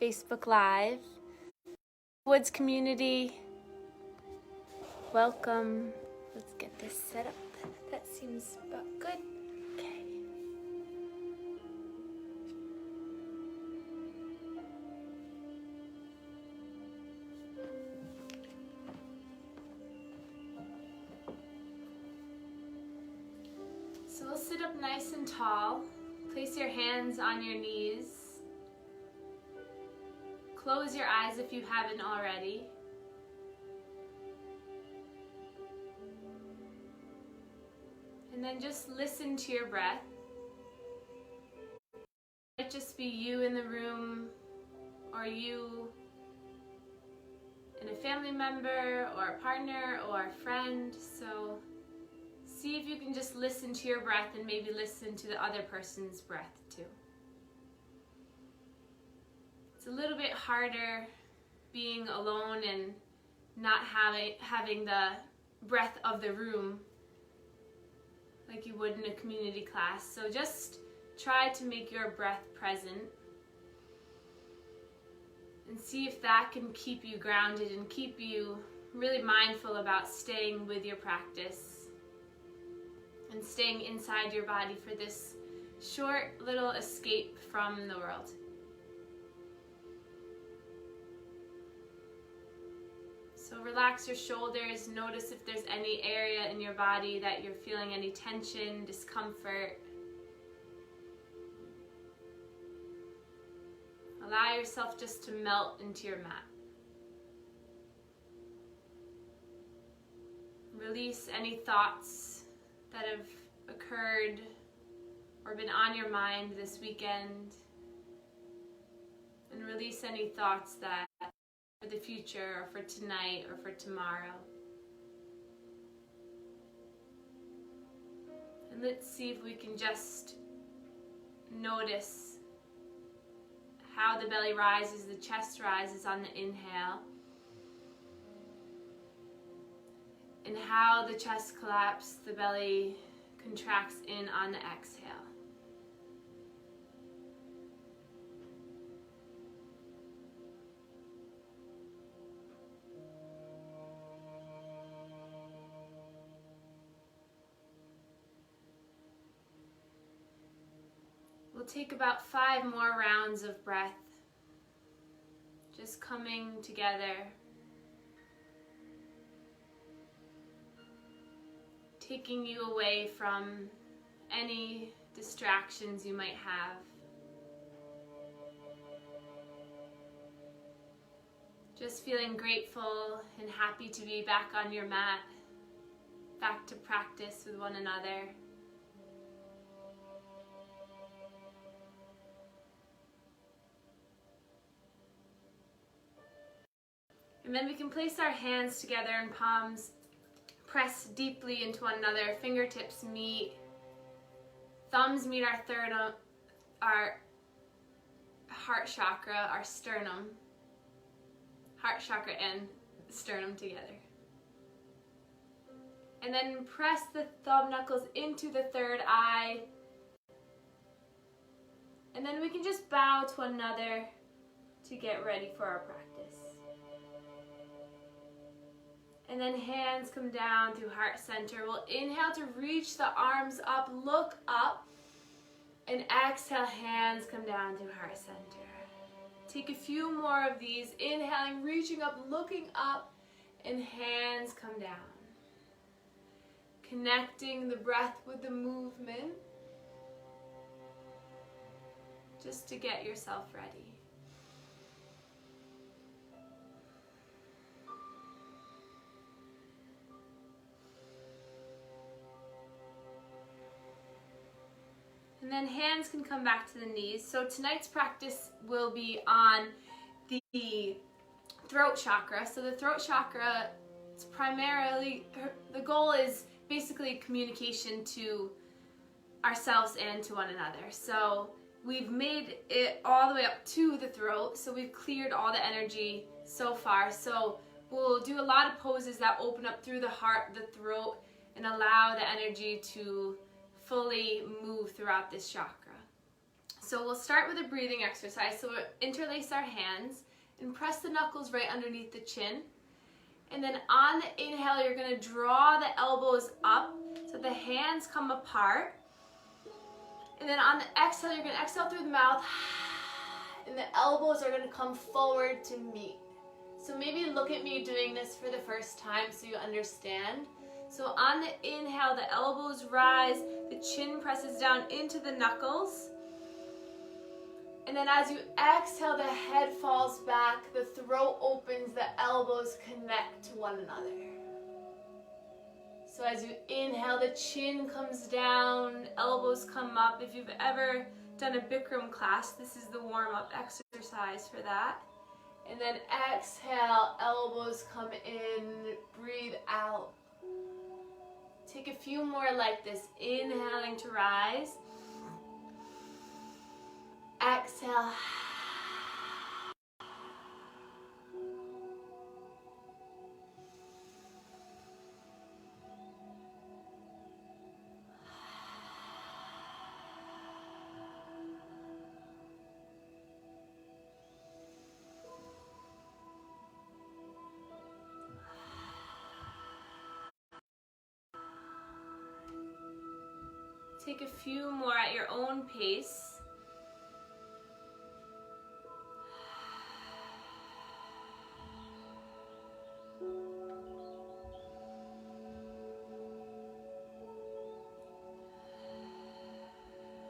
Facebook Live. Woods community, welcome. Let's get this set up. That seems about good. Okay. So we'll sit up nice and tall. Place your hands on your knees. Close your eyes if you haven't already. And then just listen to your breath. It might just be you in the room, or you and a family member, or a partner, or a friend. So see if you can just listen to your breath and maybe listen to the other person's breath too. It's a little bit harder being alone and not having the breath of the room like you would in a community class. So just try to make your breath present and see if that can keep you grounded and keep you really mindful about staying with your practice and staying inside your body for this short little escape from the world. So relax your shoulders. Notice if there's any area in your body that you're feeling any tension, discomfort. Allow yourself just to melt into your mat. Release any thoughts that have occurred or been on your mind this weekend. And release any thoughts that for the future, or for tonight, or for tomorrow. And let's see if we can just notice how the belly rises, the chest rises on the inhale, and how the chest collapses, the belly contracts in on the exhale. We'll take about 5 more rounds of breath, just coming together, taking you away from any distractions you might have. Just feeling grateful and happy to be back on your mat, back to practice with one another. And then we can place our hands together in palms, press deeply into one another, fingertips meet, thumbs meet our our heart chakra, our sternum, heart chakra and sternum together. And then press the thumb knuckles into the third eye. And then we can just bow to one another to get ready for our practice. And then hands come down through heart center. We'll inhale to reach the arms up, look up, and exhale, hands come down through heart center. Take a few more of these, inhaling, reaching up, looking up, and hands come down. Connecting the breath with the movement, just to get yourself ready. And then hands can come back to the knees. So tonight's practice will be on the throat chakra. So the throat chakra, it's primarily, the goal is basically communication to ourselves and to one another. So we've made it all the way up to the throat. So we've cleared all the energy so far. So we'll do a lot of poses that open up through the heart, the throat, and allow the energy to fully move throughout this chakra. So we'll start with a breathing exercise. So we'll interlace our hands and press the knuckles right underneath the chin. And then on the inhale, you're going to draw the elbows up so the hands come apart. And then on the exhale, you're going to exhale through the mouth, and the elbows are going to come forward to meet. So maybe look at me doing this for the first time so you understand. So on the inhale, the elbows rise, the chin presses down into the knuckles. And then as you exhale, the head falls back, the throat opens, the elbows connect to one another. So as you inhale, the chin comes down, elbows come up. If you've ever done a Bikram class, this is the warm-up exercise for that. And then exhale, elbows come in, breathe out. Take a few more like this, inhaling to rise. Exhale. Take a few more at your own pace.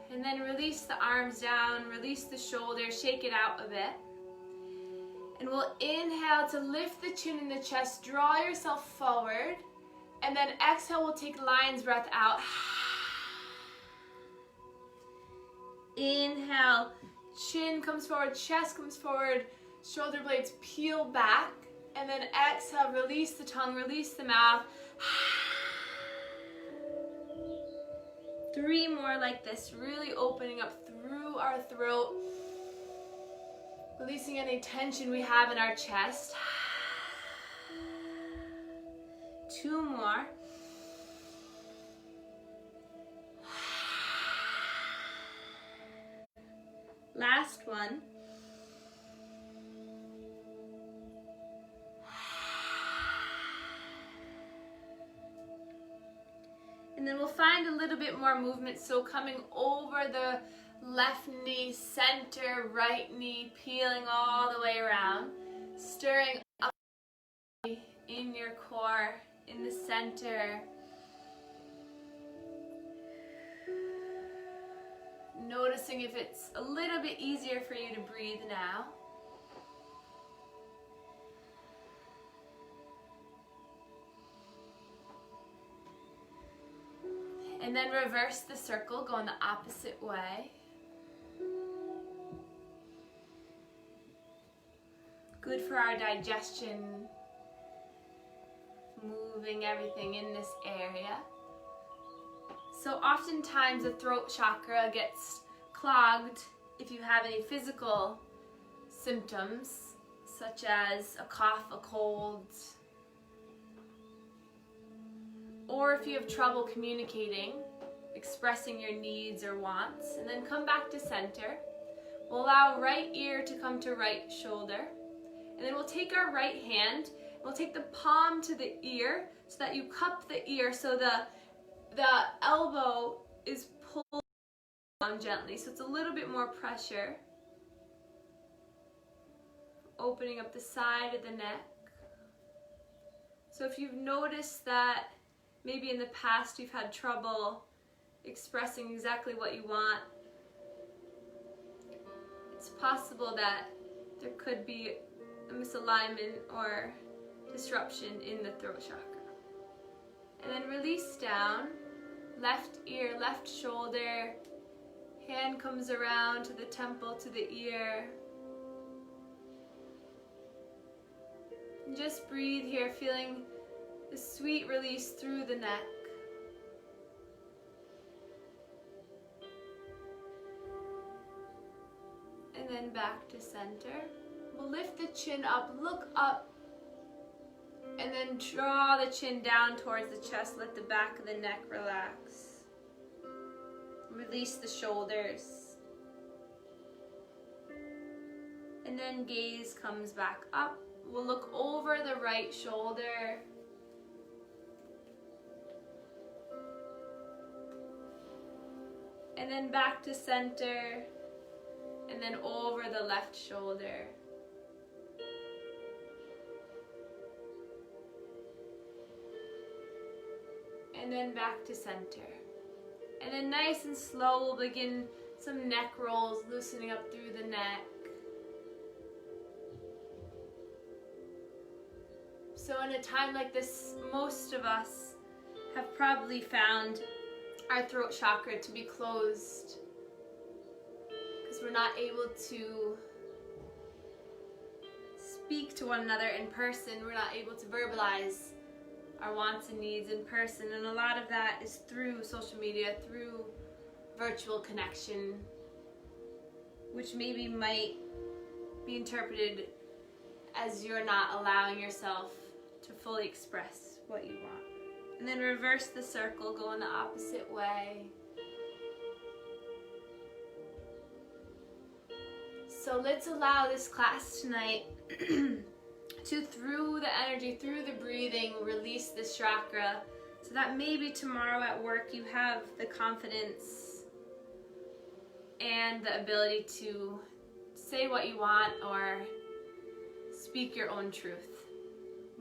And then release the arms down, release the shoulders, shake it out a bit. And we'll inhale to lift the chin and the chest, draw yourself forward. And then exhale, we'll take lion's breath out. Inhale, chin comes forward, chest comes forward, shoulder blades peel back. And then exhale, release the tongue, release the mouth. 3 more like this, really opening up through our throat, releasing any tension we have in our chest. 2 more. Last one. And then we'll find a little bit more movement. So coming over the left knee, center, right knee, peeling all the way around. Stirring up in your core, in the center. Noticing if it's a little bit easier for you to breathe now. And then reverse the circle, going the opposite way. Good for our digestion, moving everything in this area. So oftentimes the throat chakra gets clogged if you have any physical symptoms, such as a cough, a cold, or if you have trouble communicating, expressing your needs or wants. And then come back to center. We'll allow right ear to come to right shoulder. And then we'll take our right hand, and we'll take the palm to the ear so that you cup the ear so the elbow is pulled down gently. So it's a little bit more pressure. Opening up the side of the neck. So if you've noticed that maybe in the past you've had trouble expressing exactly what you want, it's possible that there could be a misalignment or disruption in the throat chakra. And then release down, left ear, left shoulder, hand comes around to the temple, to the ear. And just breathe here, feeling the sweet release through the neck. And then back to center. We'll lift the chin up, look up, and then draw the chin down towards the chest. Let the back of the neck relax. Release the shoulders. then gaze comes back up. We'll look over the right shoulder. And then back to center. And then over the left shoulder. And then back to center. And then nice and slow, we'll begin some neck rolls, loosening up through the neck. So in a time like this, most of us have probably found our throat chakra to be closed because we're not able to speak to one another in person. We're not able to verbalize our wants and needs in person, and a lot of that is through social media, through virtual connection, which maybe might be interpreted as you're not allowing yourself to fully express what you want. And then reverse the circle, go in the opposite way. So let's allow this class tonight to, through the energy, through the breathing, release this chakra so that maybe tomorrow at work you have the confidence and the ability to say what you want or speak your own truth.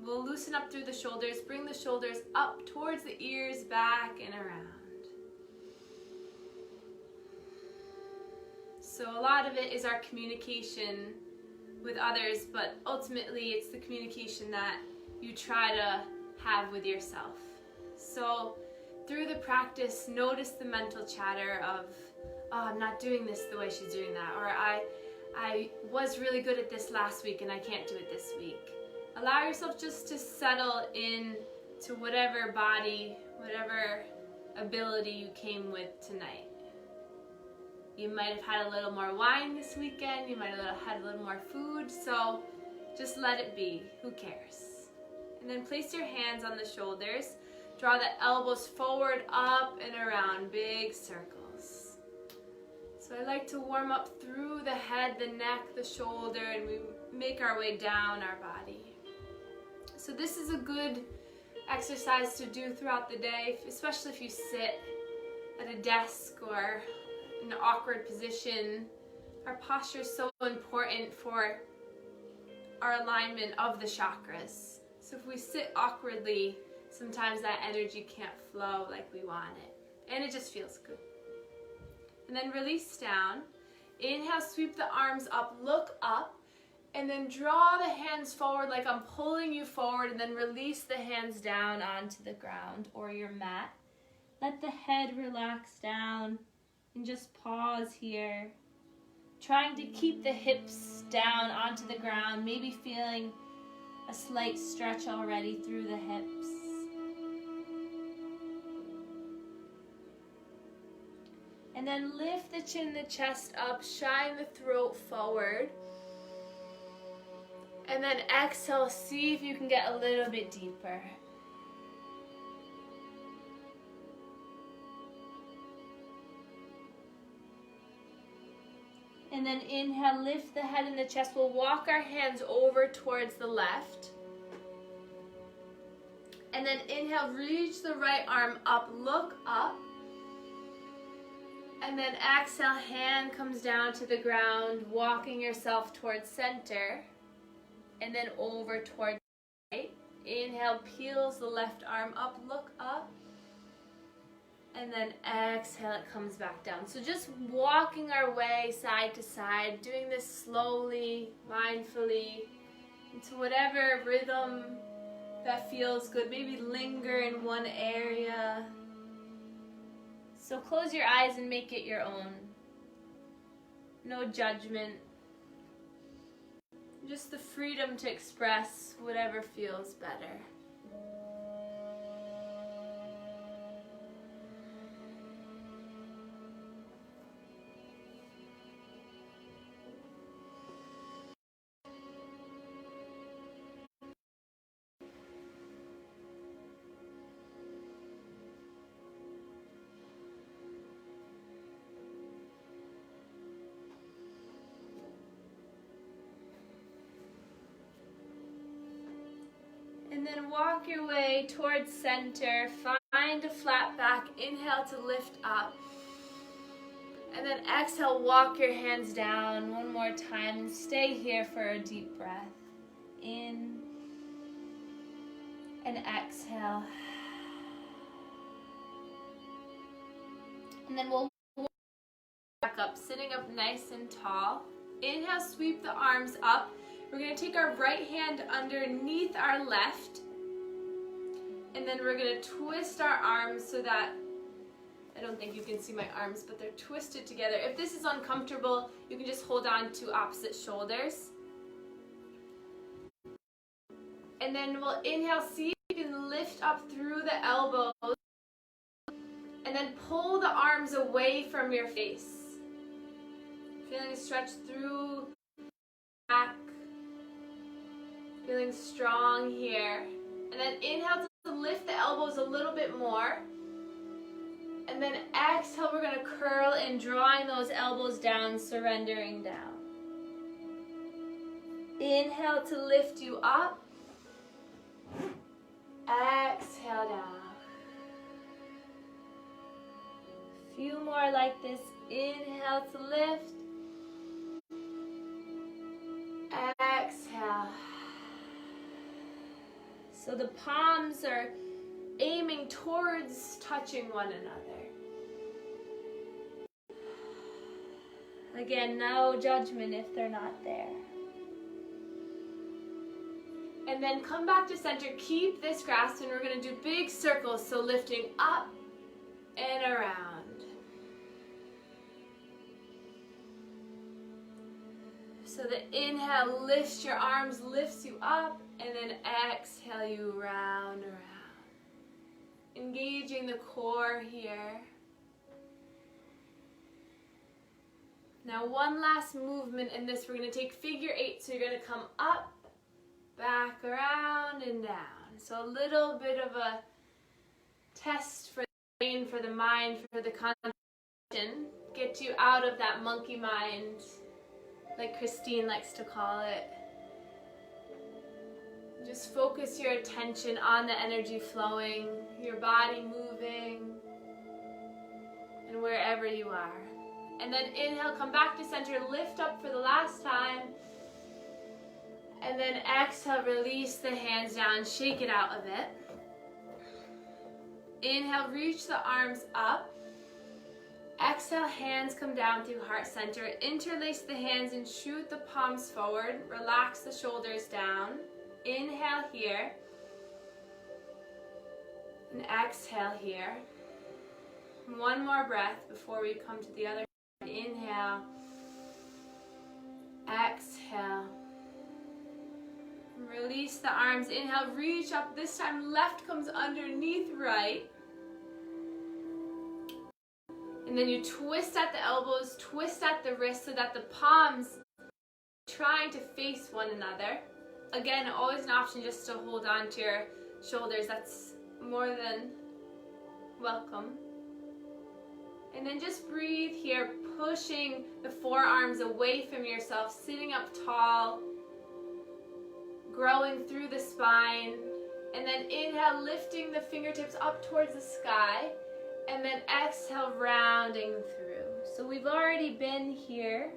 We'll loosen up through the shoulders, bring the shoulders up towards the ears, back and around. So a lot of it is our communication with others, but ultimately it's the communication that you try to have with yourself. So through the practice, notice the mental chatter of, oh, I'm not doing this the way she's doing that, or I was really good at this last week and I can't do it this week. Allow yourself just to settle in to whatever body, whatever ability you came with tonight. You might have had a little more wine this weekend, you might have had a little more food, so just let it be, who cares? And then place your hands on the shoulders, draw the elbows forward, up and around, big circles. So I like to warm up through the head, the neck, the shoulder, and we make our way down our body. So this is a good exercise to do throughout the day, especially if you sit at a desk or in an awkward position. Our posture is so important for our alignment of the chakras. So if we sit awkwardly, sometimes that energy can't flow like we want it. And it just feels good. And then release down. Inhale, sweep the arms up, look up. And then draw the hands forward like I'm pulling you forward, and then release the hands down onto the ground or your mat. Let the head relax down and just pause here. Trying to keep the hips down onto the ground, maybe feeling a slight stretch already through the hips. And then lift the chin, the chest up, shine the throat forward. And then exhale, see if you can get a little bit deeper. And then inhale, lift the head and the chest. We'll walk our hands over towards the left. And then inhale, reach the right arm up, look up. And then exhale, hand comes down to the ground, walking yourself towards center. And then over towards the right. Inhale, peels the left arm up, look up. And then exhale, it comes back down. So just walking our way side to side, doing this slowly, mindfully, into whatever rhythm that feels good. Maybe linger in one area. So close your eyes and make it your own. No judgment. Just the freedom to express whatever feels better. And then walk your way towards center. Find a flat back. Inhale to lift up. And then exhale, walk your hands down one more time and stay here for a deep breath. In and exhale. And then we'll walk back up, sitting up nice and tall. Inhale, sweep the arms up. We're going to take our right hand underneath our left. And then we're going to twist our arms so that, I don't think you can see my arms, but they're twisted together. If this is uncomfortable, you can just hold on to opposite shoulders. And then we'll inhale, see if you can lift up through the elbows. And then pull the arms away from your face. Feeling a stretch through the back. Feeling strong here. And then inhale to lift the elbows a little bit more. And then exhale, we're going to curl in, drawing those elbows down, surrendering down. Inhale to lift you up. Exhale down. A few more like this. Inhale to lift. Exhale. So the palms are aiming towards touching one another. Again, no judgment if they're not there. And then come back to center. Keep this grasp, and we're going to do big circles. So lifting up and around. So the inhale lifts your arms, lifts you up, and then exhale you round around. Engaging the core here. Now one last movement in this. We're going to take figure 8. So you're going to come up, back, around, and down. So a little bit of a test for the brain, for the mind, for the concentration. Get you out of that monkey mind, like Christine likes to call it. Just focus your attention on the energy flowing, your body moving, and wherever you are. And then inhale, come back to center, lift up for the last time. And then exhale, release the hands down, shake it out a bit. Inhale, reach the arms up. Exhale, hands come down through heart center. Interlace the hands and shoot the palms forward. Relax the shoulders down. Inhale here. And exhale here. One more breath before we come to the other side. Inhale. Exhale. Release the arms. Inhale, reach up. This time left comes underneath right. And then you twist at the elbows, twist at the wrists so that the palms are trying to face one another. Again, always an option just to hold on to your shoulders. That's more than welcome. And then just breathe here, pushing the forearms away from yourself, sitting up tall, growing through the spine. And then inhale, lifting the fingertips up towards the sky. And then exhale, rounding through. So we've already been here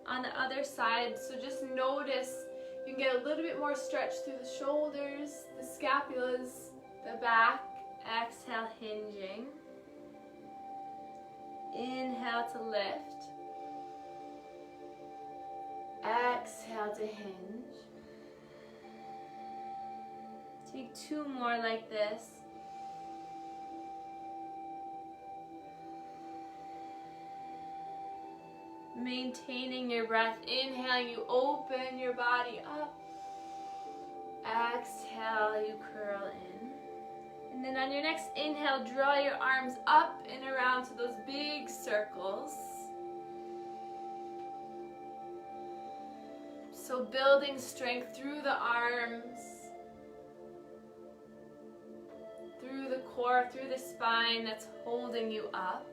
on the other side. So just notice you can get a little bit more stretch through the shoulders, the scapulas, the back. Exhale, hinging. Inhale to lift. Exhale to hinge. Take 2 more like this. Maintaining your breath. Inhale, you open your body up. Exhale, you curl in. And then on your next inhale, draw your arms up and around to those big circles. So building strength through the arms, through the core, through the spine that's holding you up.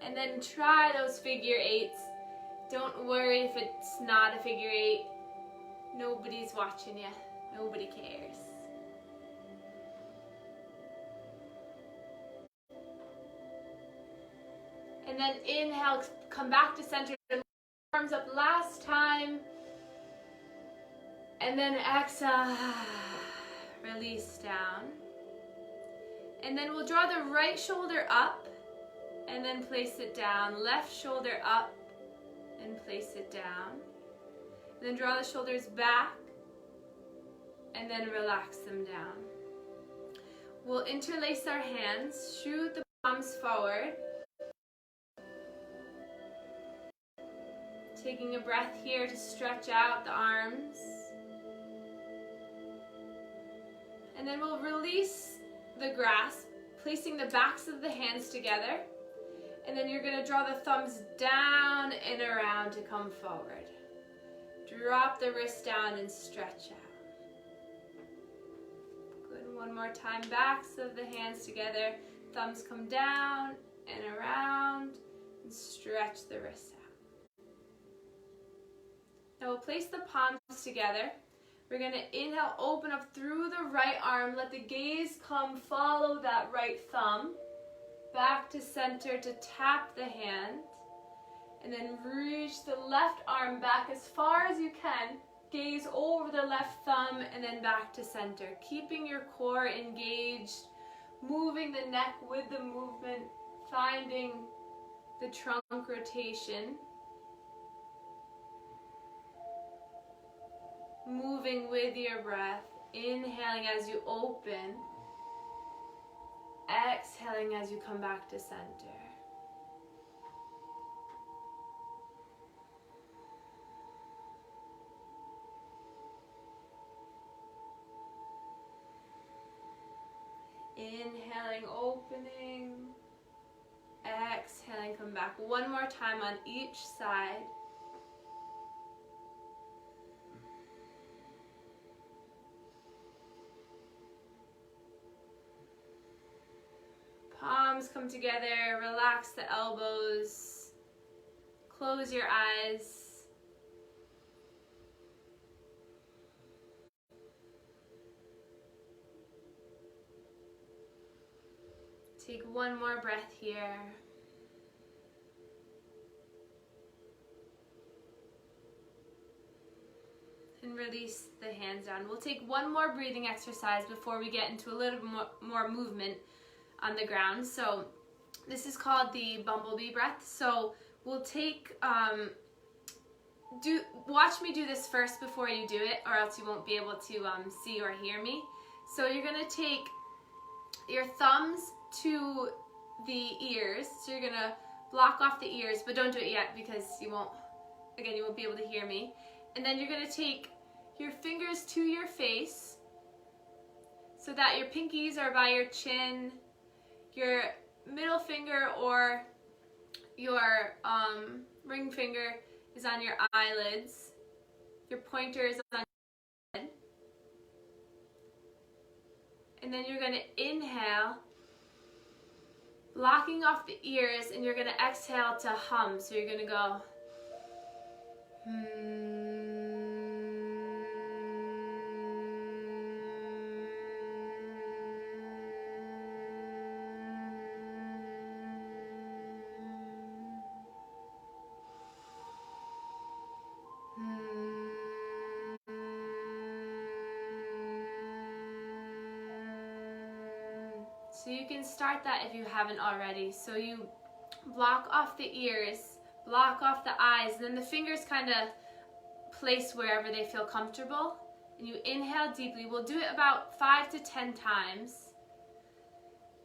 And then try those figure 8s. Don't worry if it's not a figure 8. Nobody's watching you. Nobody cares. And then inhale, come back to center, arms up last time. And then exhale, release down. And then we'll draw the right shoulder up and then place it down. Left shoulder up and place it down. And then draw the shoulders back and then relax them down. We'll interlace our hands, shoot the palms forward. Taking a breath here to stretch out the arms. And then we'll release the grasp, placing the backs of the hands together. And then you're going to draw the thumbs down and around to come forward. Drop the wrist down and stretch out. Good. One more time. Backs of the hands together. Thumbs come down and around. And stretch the wrists out. Now we'll place the palms together. We're going to inhale, open up through the right arm. Let the gaze come, follow that right thumb. Back to center to tap the hand. And then reach the left arm back as far as you can. Gaze over the left thumb and then back to center. Keeping your core engaged. Moving the neck with the movement. Finding the trunk rotation. Moving with your breath, inhaling as you open, exhaling as you come back to center. Inhaling, opening, exhaling, come back. One more time on each side. Palms come together, relax the elbows, close your eyes. Take one more breath here. And release the hands down. We'll take one more breathing exercise before we get into a little more movement on the ground. So this is called the bumblebee breath. So we'll take, watch me do this first before you do it, or else you won't be able to see or hear me. So you're gonna take your thumbs to the ears. So you're gonna block off the ears, but don't do it yet because you won't be able to hear me. And then you're gonna take your fingers to your face so that your pinkies are by your chin. Your middle finger or your ring finger is on your eyelids. Your pointer is on your head. And then you're going to inhale, blocking off the ears, and you're going to exhale to hum. So you're going to go So you can start that if you haven't already. So you block off the ears, block off the eyes, and then the fingers kind of place wherever they feel comfortable. And you inhale deeply. We'll do it about 5 to 10 times.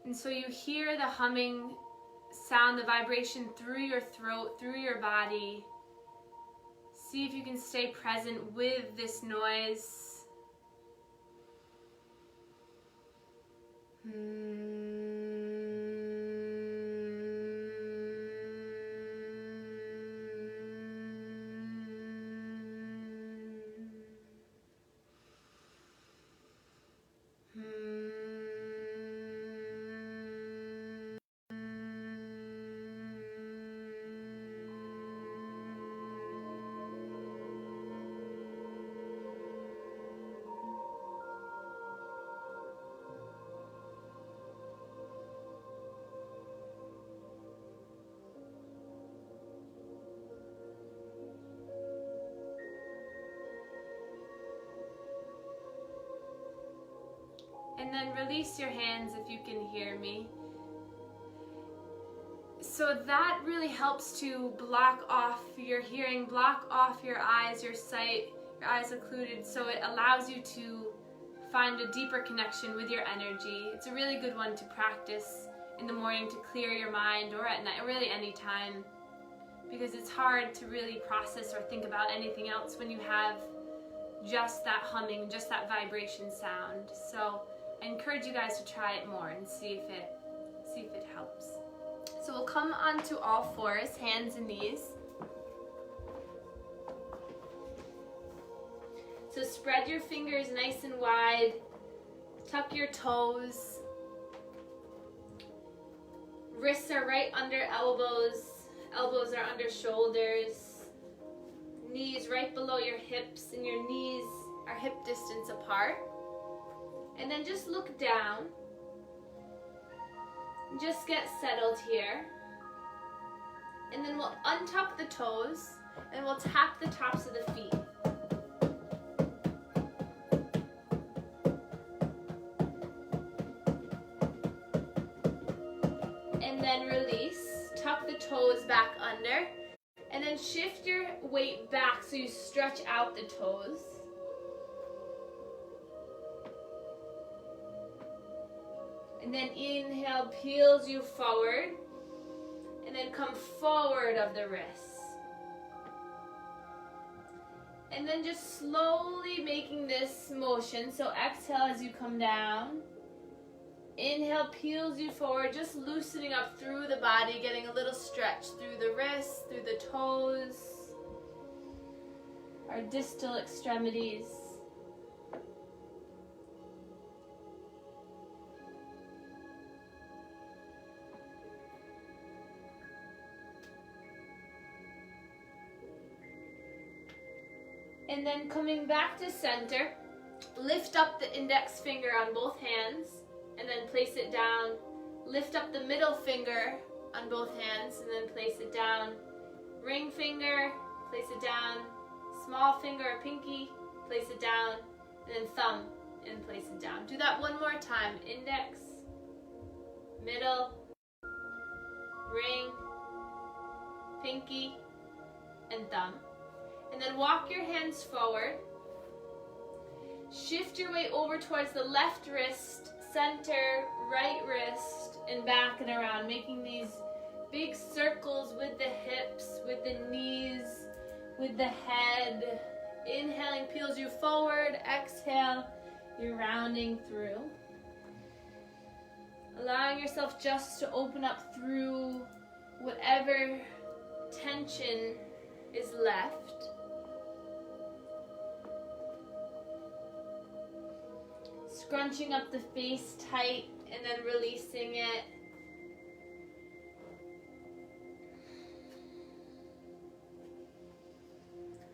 And so you hear the humming sound, the vibration through your throat, through your body. See if you can stay present with this noise. And then release your hands if you can hear me. So that really helps to block off your hearing, block off your eyes, your sight, your eyes occluded, so it allows you to find a deeper connection with your energy. It's a really good one to practice in the morning to clear your mind, or at night, or really any time, because it's hard to really process or think about anything else when you have just that humming, just that vibration sound. So I encourage you guys to try it more and see if it helps. So we'll come onto all fours, hands and knees. So spread your fingers nice and wide, tuck your toes. Wrists are right under elbows, elbows are under shoulders. Knees right below your hips, and your knees are hip distance apart. And then just look down. Just get settled here. And then we'll untuck the toes and we'll tap the tops of the feet. And then release. Tuck the toes back under. And then shift your weight back so you stretch out the toes. And then inhale, peels you forward. And then come forward of the wrists. And then just slowly making this motion. So exhale as you come down. Inhale, peels you forward, just loosening up through the body, getting a little stretch through the wrists, through the toes, our distal extremities. And then coming back to center, lift up the index finger on both hands and then place it down. Lift up the middle finger on both hands and then place it down. Ring finger, place it down. Small finger or pinky, place it down. And then thumb and place it down. Do that one more time. Index, middle, ring, pinky, and thumb. And then walk your hands forward. Shift your weight over towards the left wrist, center, right wrist, and back and around, making these big circles with the hips, with the knees, with the head. Inhaling peels you forward. Exhale, you're rounding through. Allowing yourself just to open up through whatever tension is left. Scrunching up the face tight and then releasing it.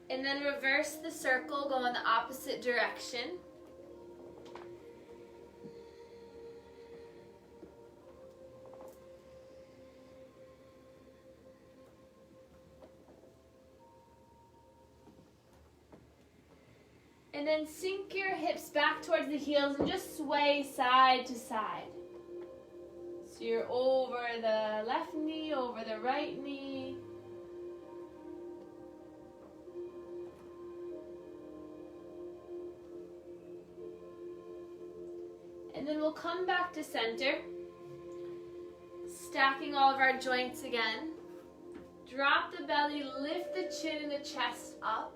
And then reverse the circle, go in the opposite direction. And then sink your hips back towards the heels and just sway side to side. So you're over the left knee, over the right knee. And then we'll come back to center, stacking all of our joints again. Drop the belly, lift the chin and the chest up.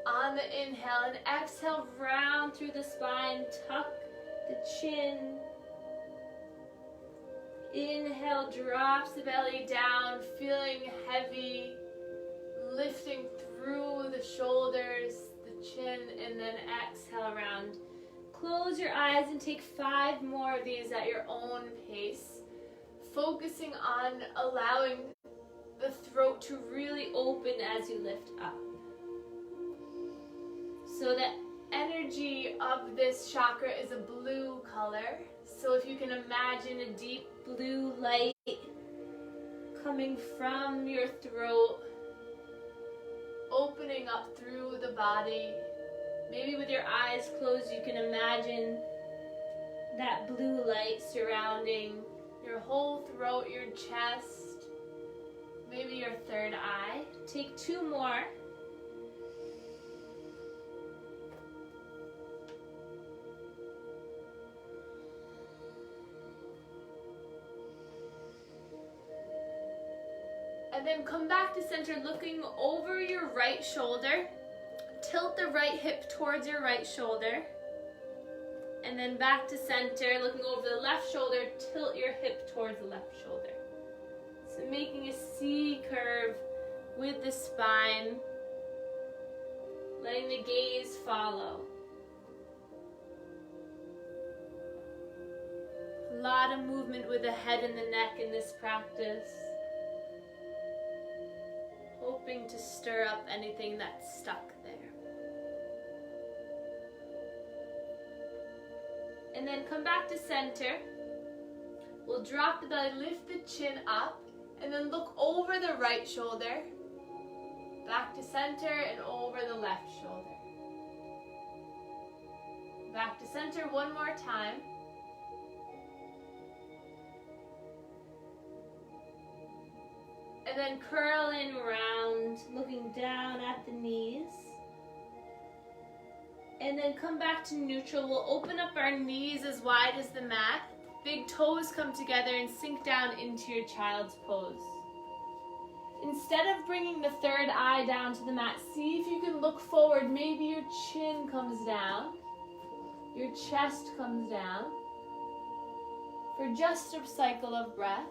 On the inhale, and exhale, round through the spine, tuck the chin. Inhale, drops the belly down, feeling heavy, lifting through the shoulders, the chin, and then exhale around. Close your eyes and take 5 more of these at your own pace, focusing on allowing the throat to really open as you lift up. So the energy of this chakra is a blue color. So if you can imagine a deep blue light coming from your throat, opening up through the body. Maybe with your eyes closed, you can imagine that blue light surrounding your whole throat, your chest, maybe your third eye. Take 2 more. And then come back to center, looking over your right shoulder. Tilt the right hip towards your right shoulder. And then back to center, looking over the left shoulder, tilt your hip towards the left shoulder. So making a C curve with the spine, letting the gaze follow. A lot of movement with the head and the neck in this practice. Hoping to stir up anything that's stuck there. And then come back to center. We'll drop the belly, lift the chin up, and then look over the right shoulder, back to center and over the left shoulder. Back to center one more time. And then curling around, looking down at the knees. And then come back to neutral. We'll open up our knees as wide as the mat. Big toes come together and sink down into your child's pose. Instead of bringing the third eye down to the mat, see if you can look forward. Maybe your chin comes down, your chest comes down. For just a cycle of breath.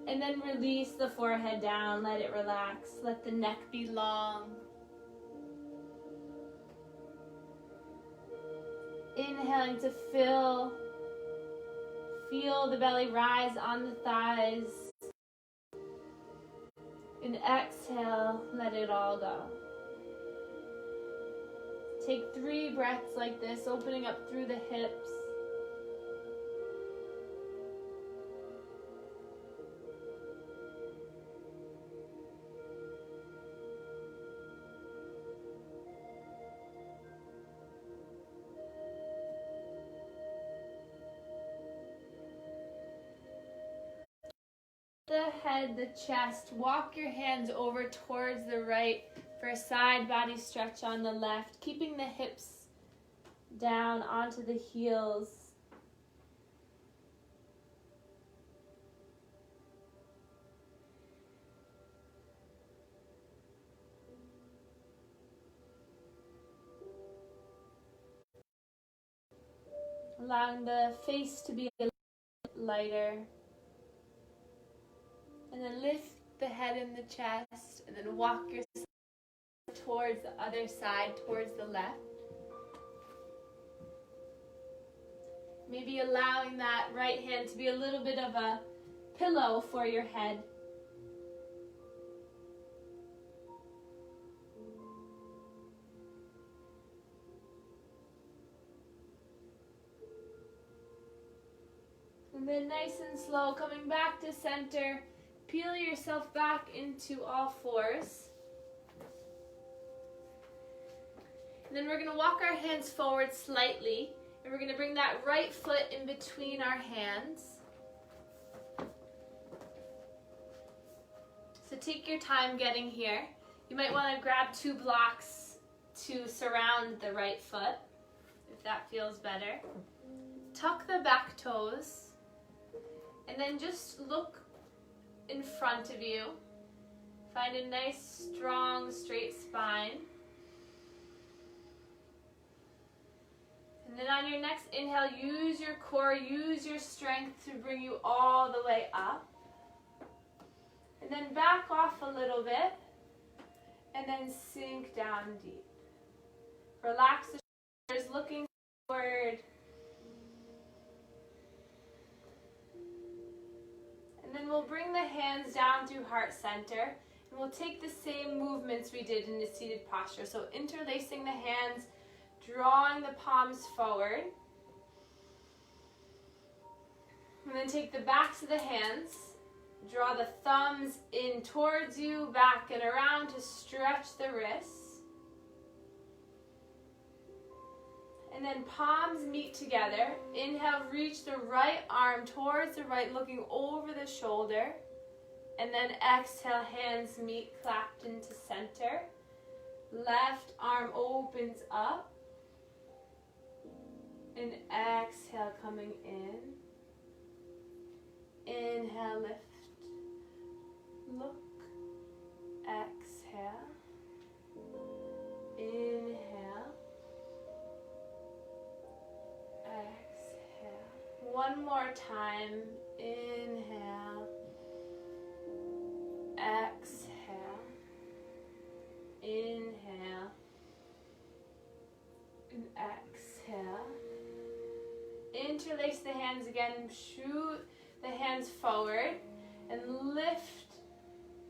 And then release the forehead down, let it relax, let the neck be long. Inhaling to feel the belly rise on the thighs. And exhale, let it all go. Take 3 breaths like this, opening up through the hips. The head, the chest, walk your hands over towards the right for a side body stretch on the left, keeping the hips down onto the heels. Allowing the face to be a little lighter. And then lift the head and the chest, and then walk yourself towards the other side, towards the left. Maybe allowing that right hand to be a little bit of a pillow for your head. And then nice and slow, coming back to center. Peel yourself back into all fours. And then we're going to walk our hands forward slightly. And we're going to bring that right foot in between our hands. So take your time getting here. You might want to grab 2 blocks to surround the right foot, if that feels better. Tuck the back toes. And then just look in front of you. Find a nice, strong, straight spine. And then on your next inhale, use your core, use your strength to bring you all the way up. And then back off a little bit. And then sink down deep. Relax the shoulders, looking forward. And then we'll bring the hands down through heart center, and we'll take the same movements we did in the seated posture. So interlacing the hands, drawing the palms forward. And then take the backs of the hands, draw the thumbs in towards you, back and around to stretch the wrists. And then palms meet together. Inhale, reach the right arm towards the right, looking over the shoulder. And then exhale, hands meet, clapped into center. Left arm opens up. And exhale, coming in. Inhale, lift. Look. Exhale. Inhale. Exhale. One more time. Inhale. Exhale. Inhale. And exhale. Interlace the hands again. Shoot the hands forward. And lift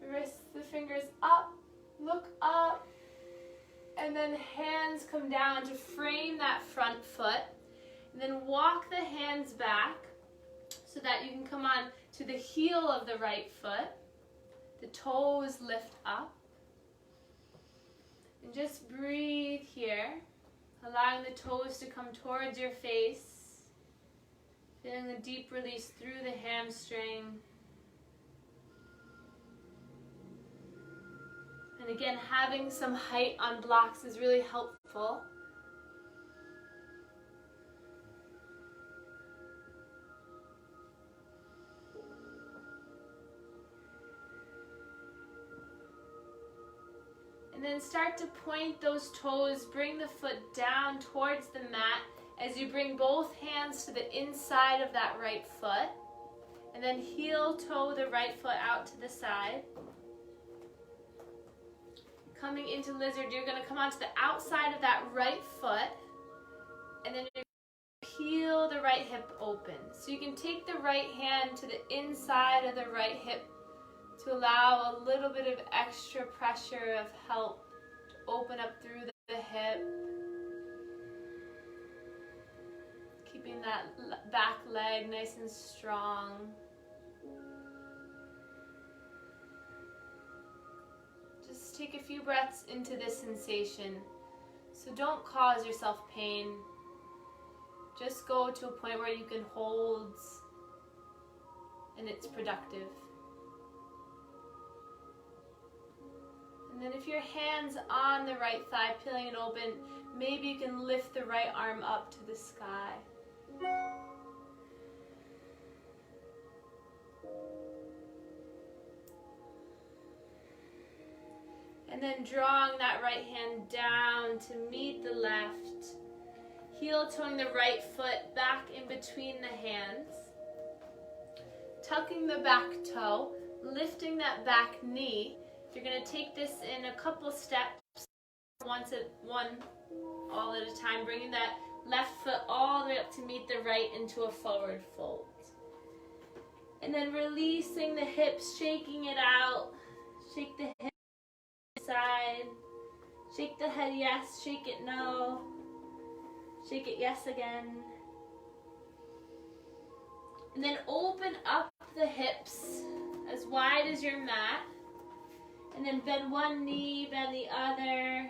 the wrists, the fingers up. Look up. And then hands come down to frame that front foot. And then walk the hands back so that you can come on to the heel of the right foot. The toes lift up. And just breathe here, allowing the toes to come towards your face. Feeling a deep release through the hamstring. And again, having some height on blocks is really helpful. And then start to point those toes, bring the foot down towards the mat as you bring both hands to the inside of that right foot. And then heel toe the right foot out to the side. Coming into lizard, you're going to come onto the outside of that right foot. And then you're going to heel the right hip open. So you can take the right hand to the inside of the right hip to allow a little bit of extra pressure of help to open up through the hip. Keeping that back leg nice and strong. Just take a few breaths into this sensation. So don't cause yourself pain. Just go to a point where you can hold and it's productive. And then if your hand's on the right thigh, peeling it open, maybe you can lift the right arm up to the sky. And then drawing that right hand down to meet the left. Heel toeing the right foot back in between the hands. Tucking the back toe, lifting that back knee. You're going to take this in a couple steps, one all at a time, bringing that left foot all the way up to meet the right into a forward fold. And then releasing the hips, shaking it out. Shake the hips side. Shake the head yes, shake it no. Shake it yes again. And then open up the hips as wide as your mat. And then bend one knee, bend the other.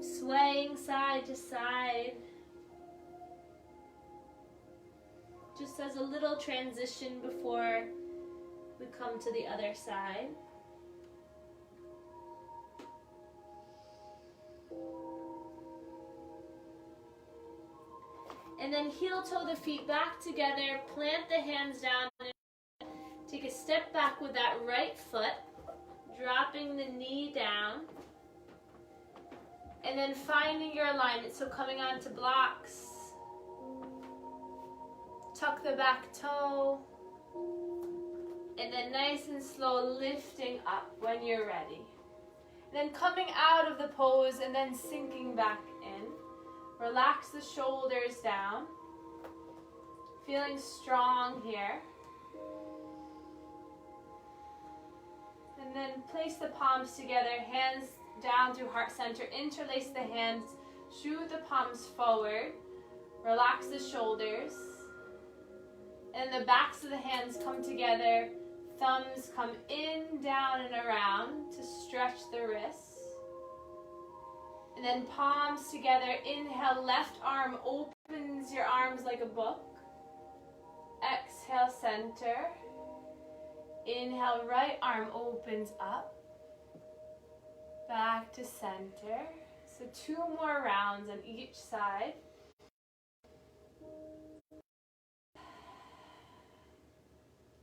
Swaying side to side. Just as a little transition before we come to the other side. And then heel toe the feet back together, plant the hands down. Take a step back with that right foot, dropping the knee down, and then finding your alignment. So coming onto blocks, tuck the back toe, and then nice and slow lifting up when you're ready. And then coming out of the pose and then sinking back in. Relax the shoulders down, feeling strong here. And then place the palms together, hands down through heart center. Interlace the hands, shoot the palms forward. Relax the shoulders. And the backs of the hands come together. Thumbs come in, down, and around to stretch the wrists. And then palms together. Inhale, left arm opens your arms like a book. Exhale, center. Inhale, right arm opens up. Back to center. So 2 more rounds on each side.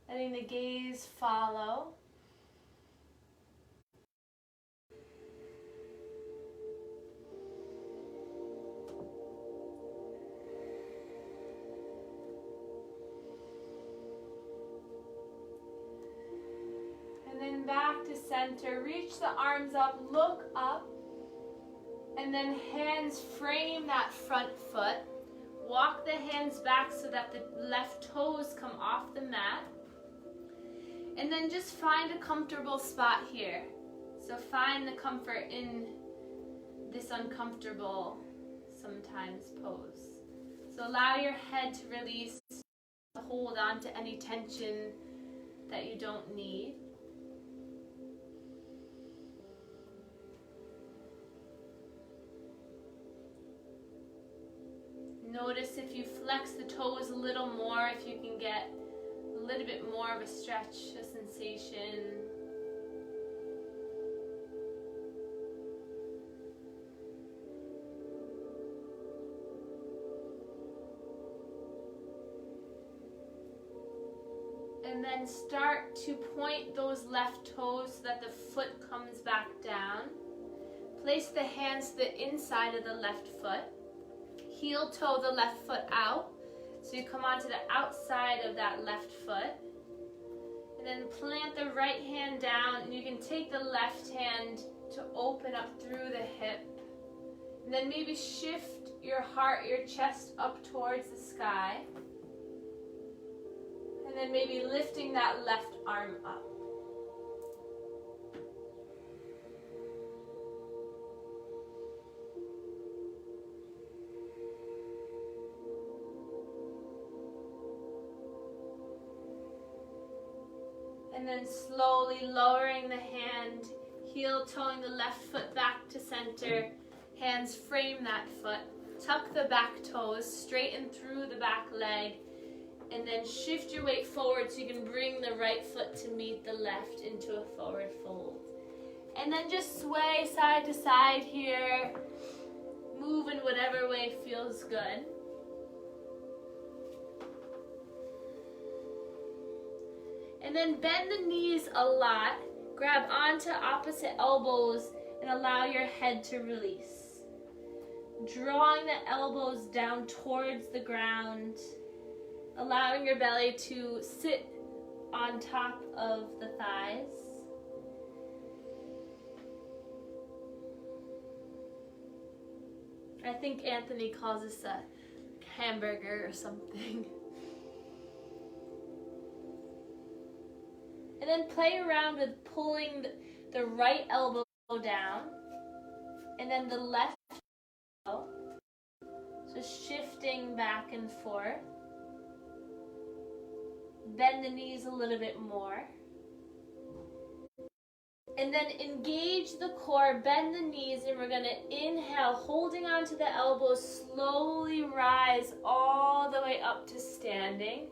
Letting the gaze follow. And then back to center. Reach the arms up, look up. And then hands frame that front foot. Walk the hands back so that the left toes come off the mat. And then just find a comfortable spot here. So find the comfort in this uncomfortable, sometimes, pose. So allow your head to release, to hold on to any tension that you don't need. Notice if you flex the toes a little more, if you can get a little bit more of a stretch, a sensation. And then start to point those left toes so that the foot comes back down. Place the hands to the inside of the left foot. Heel toe the left foot out. So you come onto the outside of that left foot. And then plant the right hand down, and you can take the left hand to open up through the hip. And then maybe shift your heart, your chest up towards the sky. And then maybe lifting that left arm up. And then slowly lowering the hand, heel toeing the left foot back to center, hands frame that foot, tuck the back toes, straighten through the back leg, and then shift your weight forward so you can bring the right foot to meet the left into a forward fold. And then just sway side to side here, move in whatever way feels good. And then bend the knees a lot, grab onto opposite elbows, and allow your head to release. Drawing the elbows down towards the ground, allowing your belly to sit on top of the thighs. I think Anthony calls this a hamburger or something. And then play around with pulling the right elbow down and then the left elbow. So shifting back and forth. Bend the knees a little bit more. And then engage the core, bend the knees, and we're going to inhale, holding onto the elbows, slowly rise all the way up to standing.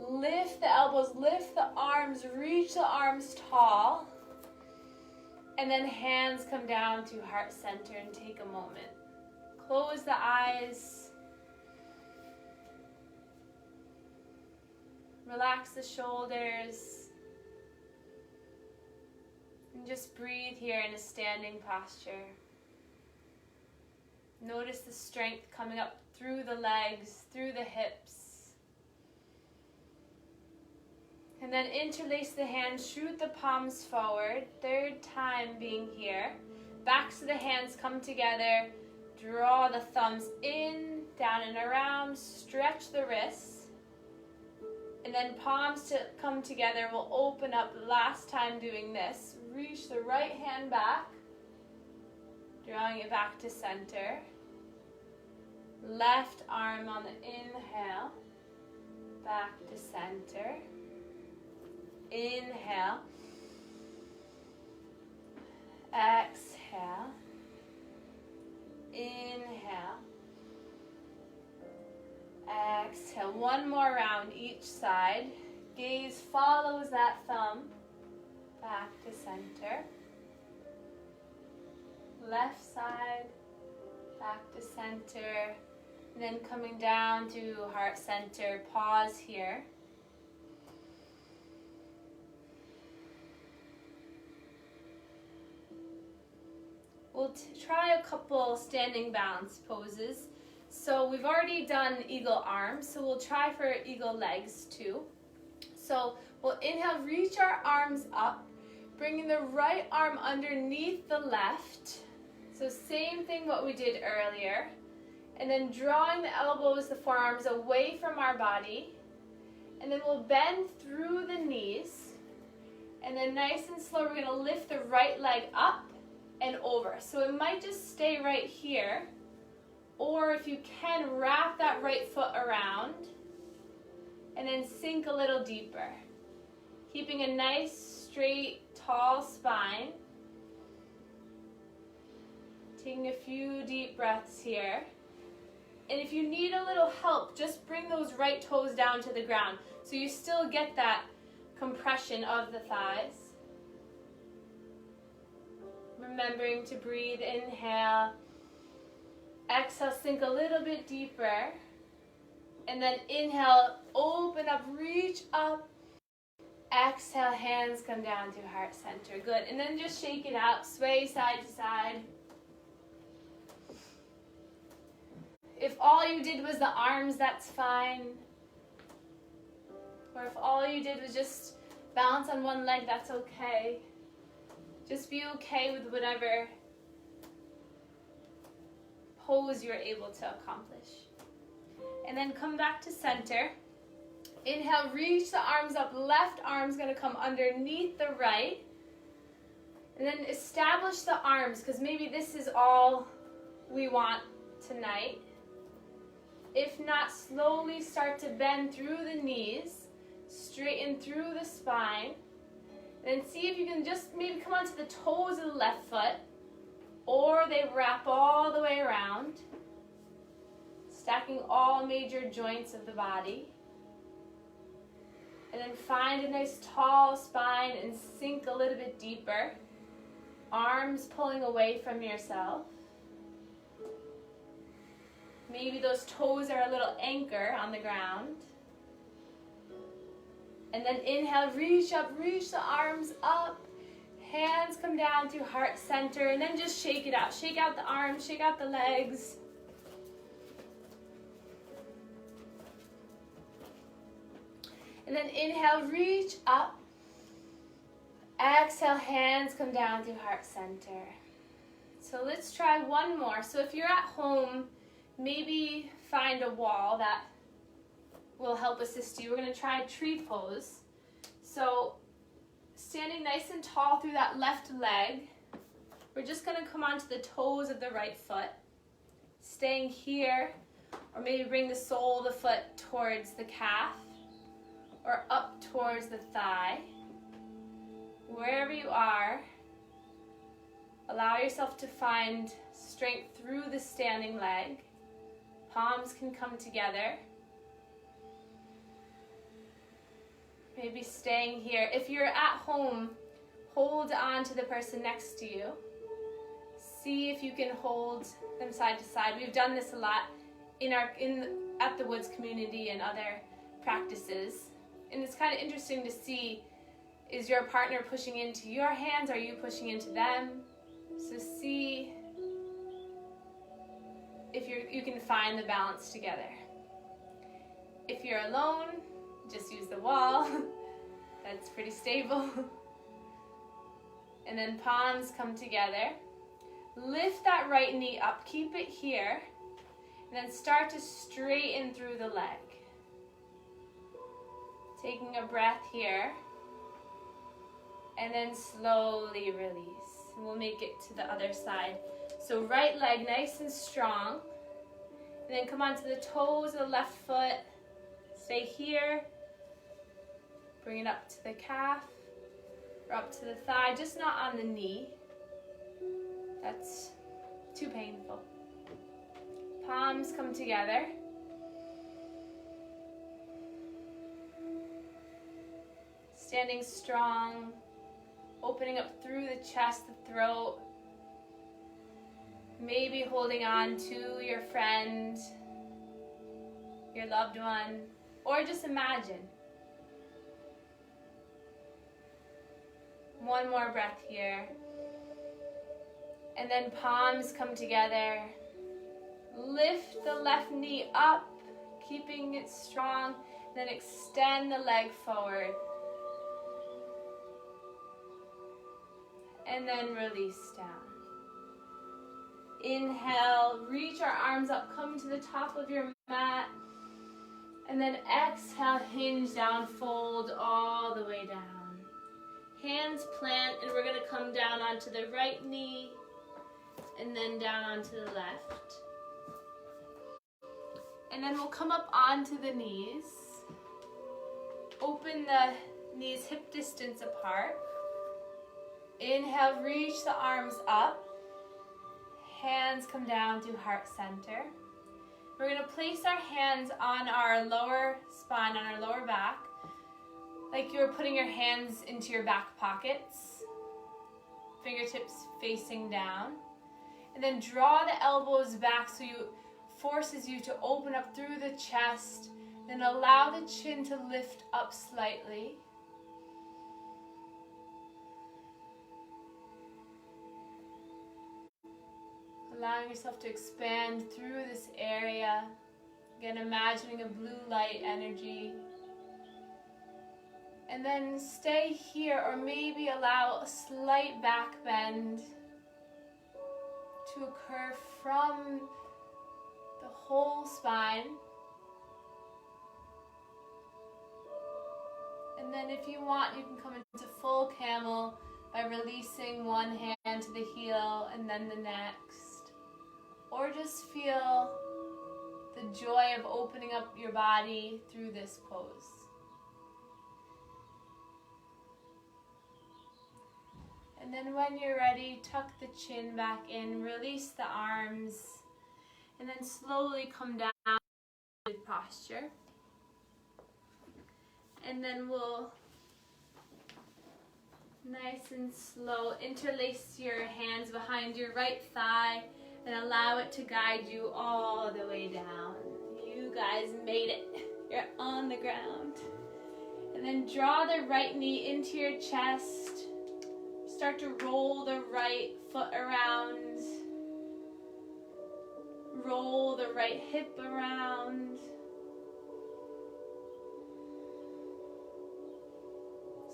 Lift the elbows, lift the arms, reach the arms tall. And then hands come down to heart center and take a moment. Close the eyes. Relax the shoulders. And just breathe here in a standing posture. Notice the strength coming up through the legs, through the hips. And then interlace the hands, shoot the palms forward. Third time being here. Backs of the hands come together. Draw the thumbs in, down and around. Stretch the wrists. And then palms to come together. We'll open up last time doing this. Reach the right hand back. Drawing it back to center. Left arm on the inhale. Back to center. Inhale. Exhale. exhale, one more round each side. Gaze follows that thumb back to center. Left side, back to center. And then coming down to heart center, pause here. We'll try a couple standing balance poses. So we've already done eagle arms, so we'll try for eagle legs too. So we'll inhale, reach our arms up, bringing the right arm underneath the left. So same thing what we did earlier. And then drawing the elbows, the forearms away from our body. And then we'll bend through the knees. And then nice and slow, we're gonna lift the right leg up and over. So it might just stay right here. Or if you can, wrap that right foot around. And then sink a little deeper. Keeping a nice, straight, tall spine. Taking a few deep breaths here. And if you need a little help, just bring those right toes down to the ground so you still get that compression of the thighs. Remembering to breathe, inhale. Exhale, sink a little bit deeper. And then inhale, open up, reach up. Exhale, hands come down to heart center. Good. And then just shake it out, sway side to side. If all you did was the arms, that's fine. Or if all you did was just balance on one leg, that's okay. Just be okay with whatever pose you're able to accomplish. And then come back to center. Inhale, reach the arms up. Left arm's gonna come underneath the right. And then establish the arms, because maybe this is all we want tonight. If not, slowly start to bend through the knees, straighten through the spine. Then see if you can just maybe come onto the toes of the left foot, or they wrap all the way around, stacking all major joints of the body. And then find a nice tall spine and sink a little bit deeper. Arms pulling away from yourself. Maybe those toes are a little anchor on the ground. And then inhale, reach up, reach the arms up. Hands come down to heart center, and then just shake it out. Shake out the arms, shake out the legs. And then inhale, reach up. Exhale, hands come down to heart center. So let's try one more. So if you're at home, maybe find a wall that will help assist you. We're going to try tree pose. So standing nice and tall through that left leg, we're just going to come onto the toes of the right foot. Staying here, or maybe bring the sole of the foot towards the calf, or up towards the thigh. Wherever you are, allow yourself to find strength through the standing leg. Palms can come together. Maybe staying here. If you're at home, hold on to the person next to you. See if you can hold them side to side. We've done this a lot at the Woods community and other practices. And it's kind of interesting to see, is your partner pushing into your hands? Are you pushing into them? So see if you can find the balance together. If you're alone, just use the wall. That's pretty stable. And then palms come together. Lift that right knee up. Keep it here. And then start to straighten through the leg. Taking a breath here. And then slowly release. And we'll make it to the other side. So right leg nice and strong. And then come onto the toes of the left foot. Stay here. Bring it up to the calf. Or up to the thigh. Just not on the knee. That's too painful. Palms come together. Standing strong, opening up through the chest, the throat. Maybe holding on to your friend, your loved one, or just imagine. One more breath here. And then palms come together. Lift the left knee up, keeping it strong. Then extend the leg forward. And then release down. Inhale, reach our arms up, come to the top of your mat. And then exhale, hinge down, fold all the way down. Hands plant, and we're gonna come down onto the right knee and then down onto the left. And then we'll come up onto the knees. Open the knees hip distance apart. Inhale, reach the arms up. Hands come down to heart center. We're going to place our hands on our lower spine, on our lower back, like you were putting your hands into your back pockets. Fingertips facing down. And then draw the elbows back so it forces you to open up through the chest. Then allow the chin to lift up slightly. Allowing yourself to expand through this area. Again, imagining a blue light energy. And then stay here, or maybe allow a slight back bend to occur from the whole spine. And then if you want, you can come into full camel by releasing one hand to the heel and then the next. Or just feel the joy of opening up your body through this pose. And then when you're ready, tuck the chin back in, release the arms, and then slowly come down to posture. And then we'll, nice and slow, interlace your hands behind your right thigh and allow it to guide you all the way down. You guys made it. You're on the ground. And then draw the right knee into your chest. Start to roll the right foot around. Roll the right hip around.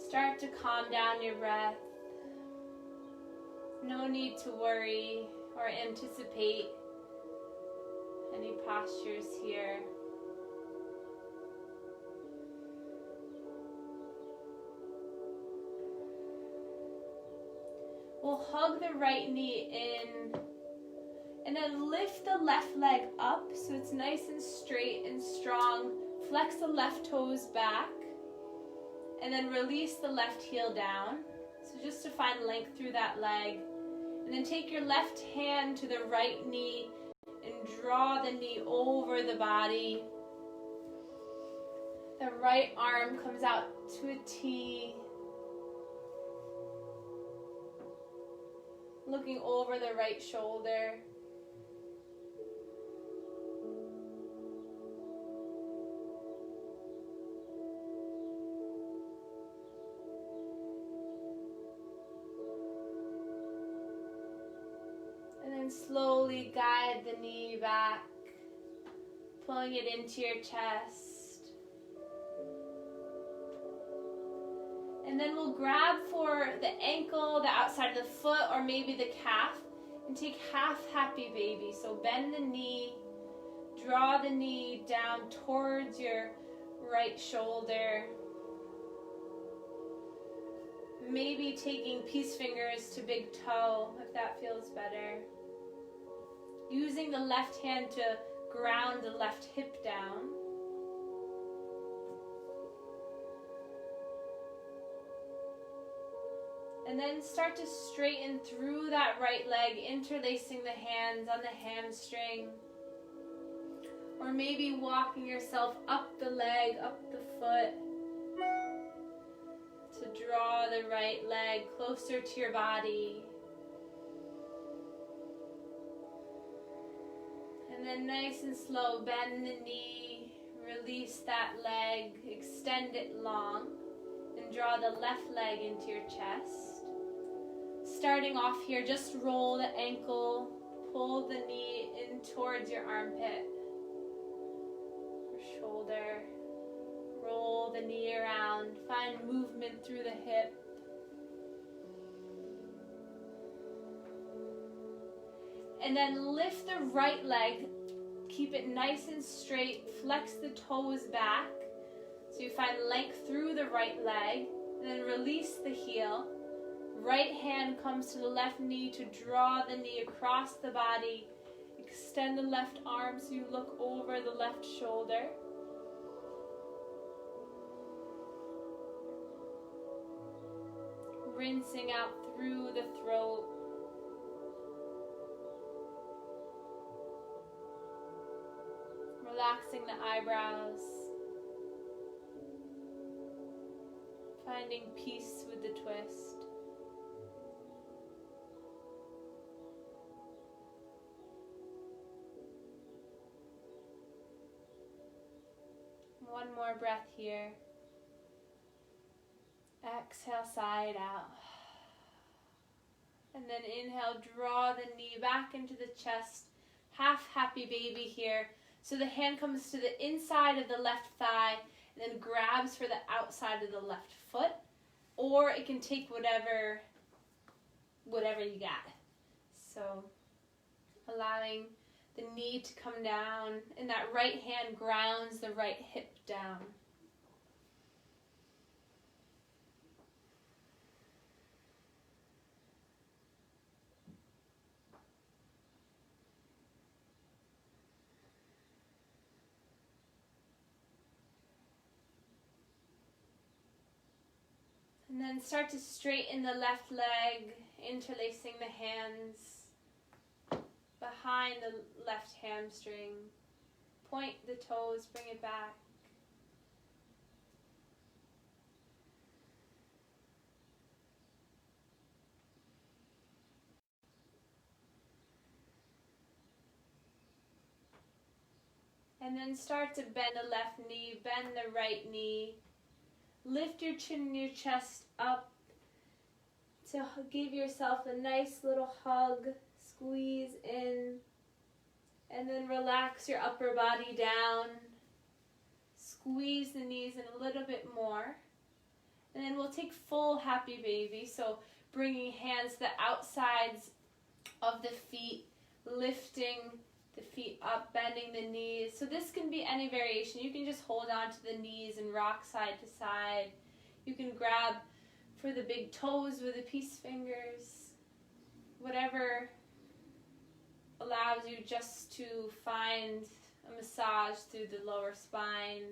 Start to calm down your breath. No need to worry or anticipate any postures here. We'll hug the right knee in and then lift the left leg up so it's nice and straight and strong. Flex the left toes back and then release the left heel down. So just to find length through that leg. And then take your left hand to the right knee and draw the knee over the body. The right arm comes out to a T. Looking over the right shoulder. Slowly guide the knee back, pulling it into your chest. And then we'll grab for the ankle, the outside of the foot, or maybe the calf, and take half happy baby. So bend the knee, draw the knee down towards your right shoulder. Maybe taking peace fingers to big toe, if that feels better. Using the left hand to ground the left hip down. And then start to straighten through that right leg, interlacing the hands on the hamstring. Or maybe walking yourself up the leg, up the foot, to draw the right leg closer to your body. And then nice and slow, bend the knee, release that leg, extend it long, and draw the left leg into your chest. Starting off here, just roll the ankle, pull the knee in towards your armpit or shoulder. Roll the knee around, find movement through the hip. And then lift the right leg, keep it nice and straight, flex the toes back so you find length through the right leg, and then release the heel. Right hand comes to the left knee to draw the knee across the body. Extend the left arm so you look over the left shoulder. Rinsing out through the throat. Relaxing the eyebrows. Finding peace with the twist. One more breath here. Exhale, side out. And then inhale, draw the knee back into the chest. Half happy baby here. So the hand comes to the inside of the left thigh and then grabs for the outside of the left foot. Or it can take whatever you got. So allowing the knee to come down, and that right hand grounds the right hip down. And then start to straighten the left leg, interlacing the hands behind the left hamstring. Point the toes, bring it back. And then start to bend the left knee, bend the right knee. Lift your chin and your chest up to give yourself a nice little hug. Squeeze in. And then relax your upper body down. Squeeze the knees in a little bit more. And then we'll take full happy baby. So bringing hands to the outsides of the feet, lifting the feet up, bending the knees. So this can be any variation. You can just hold on to the knees and rock side to side. You can grab for the big toes with the peace fingers. Whatever allows you just to find a massage through the lower spine.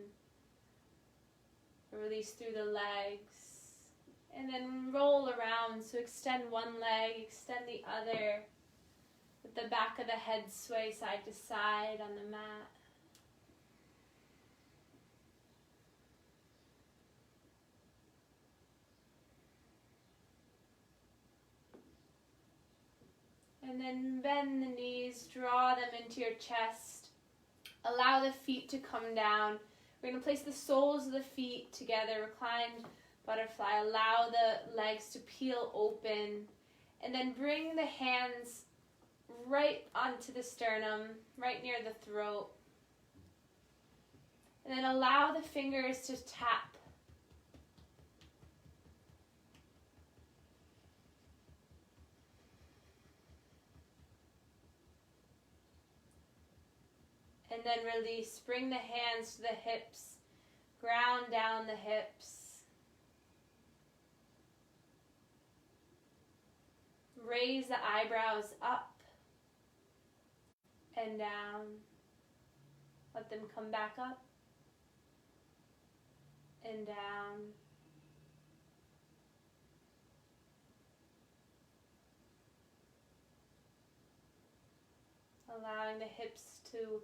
Release through the legs. And then roll around. So extend one leg, extend the other. Let the back of the head sway side to side on the mat. And then bend the knees, draw them into your chest. Allow the feet to come down. We're going to place the soles of the feet together, reclined butterfly. Allow the legs to peel open. And then bring the hands right onto the sternum, right near the throat. And then allow the fingers to tap. And then release. Bring the hands to the hips. Ground down the hips. Raise the eyebrows up and down. Let them come back up and down. Allowing the hips to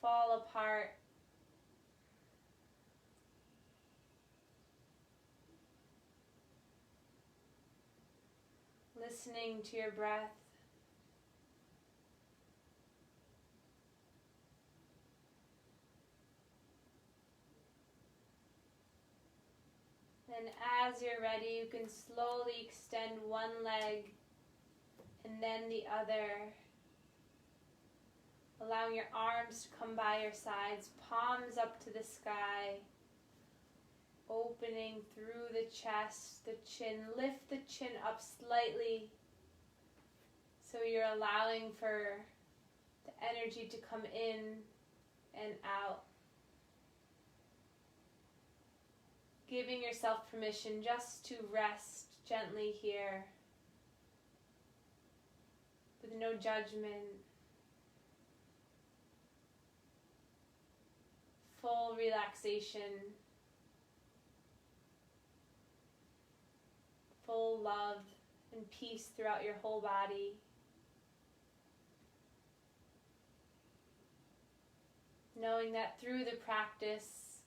fall apart. listening to your breath. And as you're ready, you can slowly extend one leg and then the other, allowing your arms to come by your sides, palms up to the sky, opening through the chest, the chin. Lift the chin up slightly so you're allowing for the energy to come in and out. Giving yourself permission just to rest gently here with no judgment. Full relaxation. Full love and peace throughout your whole body. Knowing that through the practice,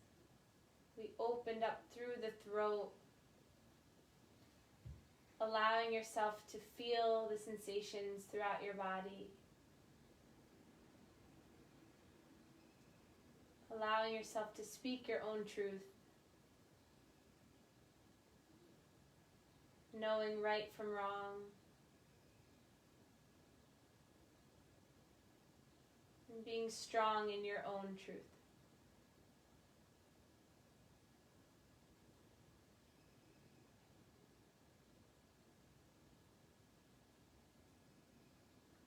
we opened up through the throat, allowing yourself to feel the sensations throughout your body. Allowing yourself to speak your own truth. Knowing right from wrong. And being strong in your own truth.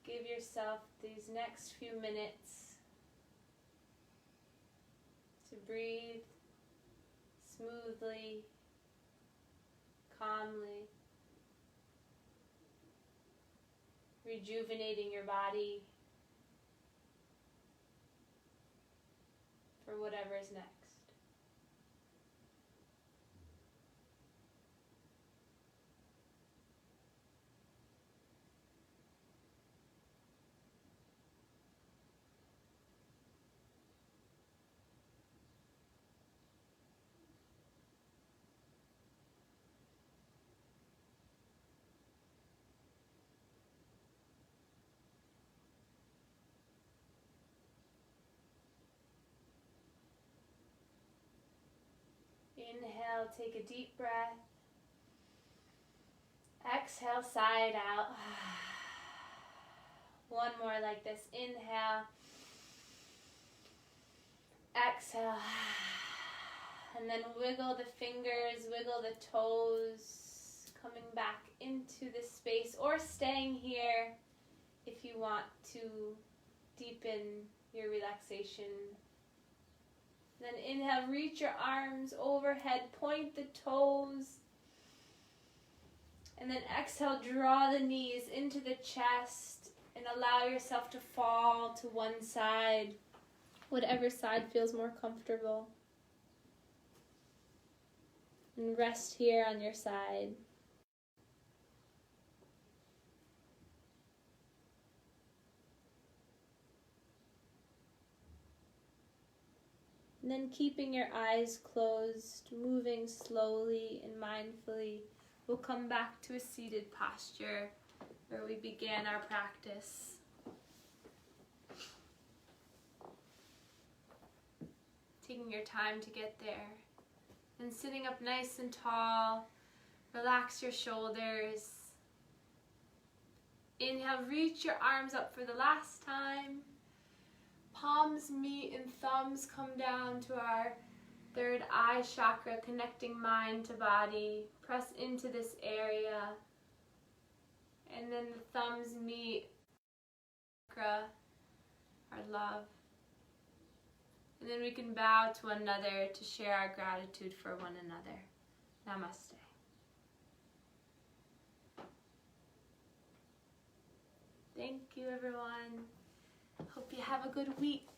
Give yourself these next few minutes to breathe smoothly, calmly, rejuvenating your body for whatever is next. Inhale, take a deep breath. Exhale, side out. One more like this. Inhale. Exhale. And then wiggle the fingers, wiggle the toes, coming back into this space or staying here if you want to deepen your relaxation. Then inhale, reach your arms overhead, point the toes. And then exhale, draw the knees into the chest and allow yourself to fall to one side, whatever side feels more comfortable. And rest here on your side. And then keeping your eyes closed, moving slowly and mindfully, we'll come back to a seated posture where we began our practice. Taking your time to get there. And sitting up nice and tall, relax your shoulders. Inhale, reach your arms up for the last time. Palms meet and thumbs come down to our third eye chakra, connecting mind to body. Press into this area. And then the thumbs meet chakra, our love. And then we can bow to one another to share our gratitude for one another. Namaste. Thank you, everyone. Hope you have a good week.